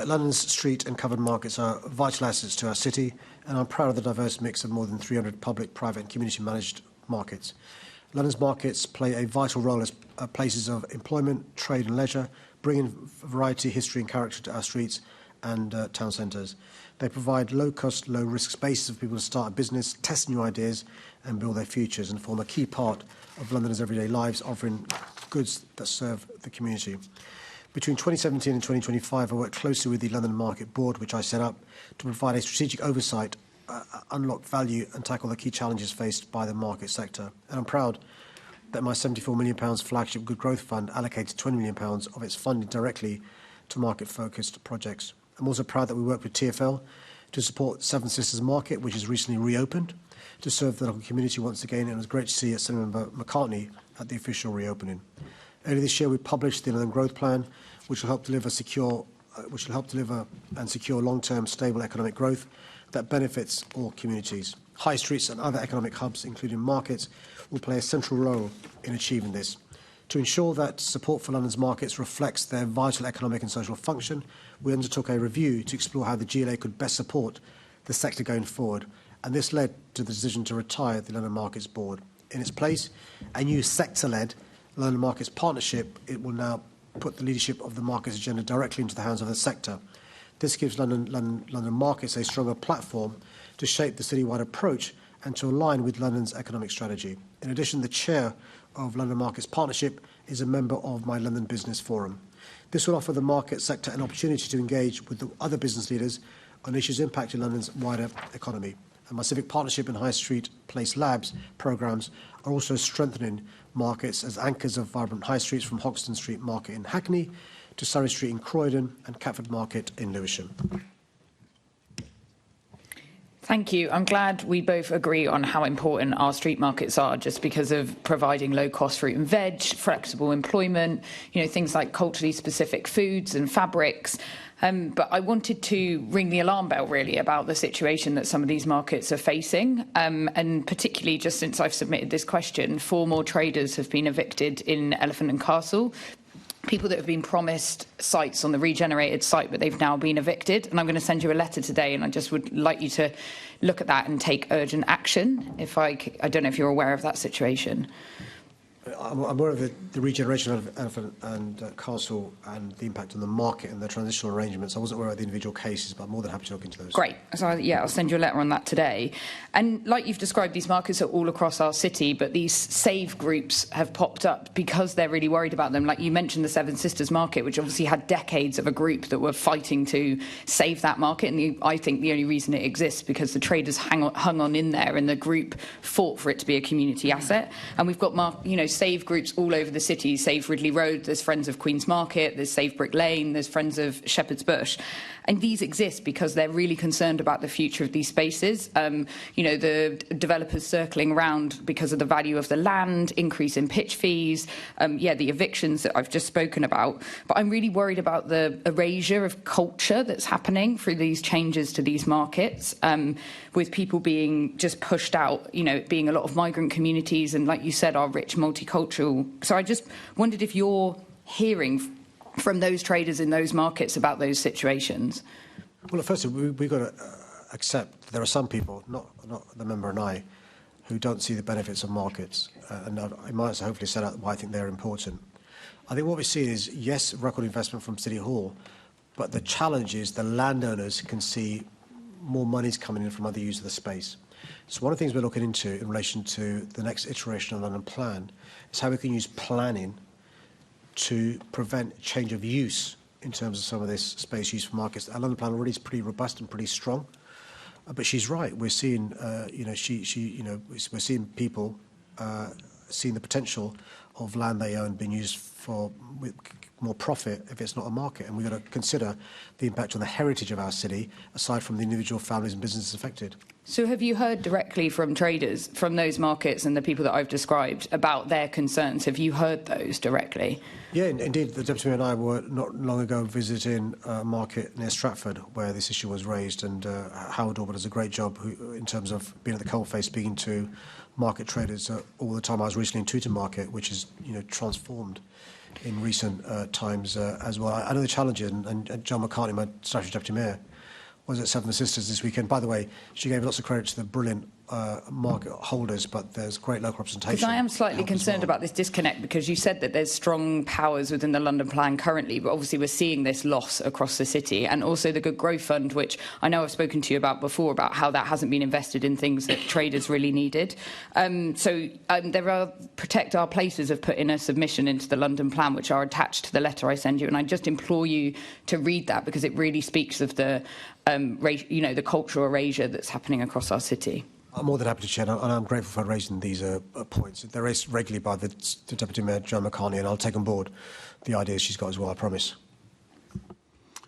London's street and covered markets are vital assets to our city, and I'm proud of the diverse mix of more than 300 public, private and community-managed markets. London's markets play a vital role as places of employment, trade and leisure, bringing variety, history and character to our streets and town centres. They provide low-cost, low-risk spaces for people to start a business, test new ideas and build their futures, and form a key part of Londoners' everyday lives, offering goods that serve the community. Between 2017 and 2025, I worked closely with the London Market Board, which I set up, to provide a strategic oversight, unlock value and tackle the key challenges faced by the market sector. And I'm proud that my £74 million flagship Good Growth Fund allocated £20 million of its funding directly to market-focused projects. I'm also proud that we worked with TfL to support Seven Sisters Market, which has recently reopened, to serve the local community once again, and it was great to see Senator McCartney at the official reopening. Earlier this year, we published the London Growth Plan, which will help deliver and secure long-term stable economic growth that benefits all communities. High streets and other economic hubs, including markets, will play a central role in achieving this. To ensure that support for London's markets reflects their vital economic and social function, we undertook a review to explore how the GLA could best support the sector going forward, and this led to the decision to retire the London Markets Board. In its place, a new sector-led London Markets Partnership, it will now put the leadership of the markets agenda directly into the hands of the sector. This gives London Markets a stronger platform to shape the citywide approach and to align with London's economic strategy. In addition, the chair of London Markets Partnership is a member of my London Business Forum. This will offer the market sector an opportunity to engage with the other business leaders on issues impacting London's wider economy. And my Civic Partnership and High Street Place Labs programmes are also strengthening markets as anchors of vibrant high streets, from Hoxton Street Market in Hackney to Surrey Street in Croydon and Catford Market in Lewisham. Thank you. I'm glad we both agree on how important our street markets are, just because of providing low-cost fruit and veg, flexible employment, things like culturally specific foods and fabrics. But I wanted to ring the alarm bell, really, about the situation that some of these markets are facing. And particularly just since I've submitted this question, 4 more traders have been evicted in Elephant and Castle. People that have been promised sites on the regenerated site, but they've now been evicted. And I'm going to send you a letter today, and I just would like you to look at that and take urgent action. I don't know if you're aware of that situation. I'm aware of the regeneration of Elephant and Castle and the impact on the market and the transitional arrangements. I wasn't aware of the individual cases, but I'm more than happy to look into those. Great. So, I'll send you a letter on that today. And like you've described, these markets are all across our city, but these save groups have popped up because they're really worried about them. Like you mentioned, the Seven Sisters Market, which obviously had decades of a group that were fighting to save that market. And I think the only reason it exists because the traders hung on in there, and the group fought for it to be a community asset. And we've got save groups all over the city. Save Ridley Road, there's Friends of Queen's Market, there's Save Brick Lane, there's Friends of Shepherd's Bush. And these exist because they're really concerned about the future of these spaces. The developers circling around because of the value of the land, increase in pitch fees, the evictions that I've just spoken about. But I'm really worried about the erasure of culture that's happening through these changes to these markets, with people being just pushed out, being a lot of migrant communities and, like you said, our rich multicultural. So I just wondered if you're hearing from those traders in those markets about those situations. Well, firstly, we've got to accept that there are some people, not the member and I, who don't see the benefits of markets. And I might hopefully set out why I think they're important. I think what we're seeing is, yes, record investment from City Hall, but the challenge is the landowners can see more money's coming in from other users of the space. So one of the things we're looking into in relation to the next iteration of the London Plan is how we can use planning to prevent change of use in terms of some of this space use for markets. Our London Plan already is pretty robust and pretty strong, but she's right. We're seeing, we're seeing people seeing the potential of land they own being used for with more profit if it's not a market, and we've got to consider the impact on the heritage of our city, aside from the individual families and businesses affected. So have you heard directly from traders from those markets and the people that I've described about their concerns? Have you heard those directly? Yeah, indeed. The Deputy Mayor and I were not long ago visiting a market near Stratford where this issue was raised, and Howard Orban does a great job in terms of being at the coalface, speaking to market traders all the time. I was recently in Tooting Market, which is transformed in recent times as well. I know the challenger, and John McCartney, my statutory deputy mayor, was at Seven Sisters this weekend. By the way, she gave lots of credit to the brilliant market holders, but there's great local representation. Because I am slightly concerned about this disconnect, because you said that there's strong powers within the London plan currently, but obviously we're seeing this loss across the city, and also the Good Growth Fund, which I know I've spoken to you about before, about how that hasn't been invested in things that traders really needed. There are Protect Our Places have put in a submission into the London plan, which are attached to the letter I send you, and I just implore you to read that, because it really speaks of the the cultural erasure that's happening across our city. I'm more than happy to share, and I'm grateful for raising these points. They're raised regularly by the Deputy Mayor, John McCartney, and I'll take on board the ideas she's got as well, I promise.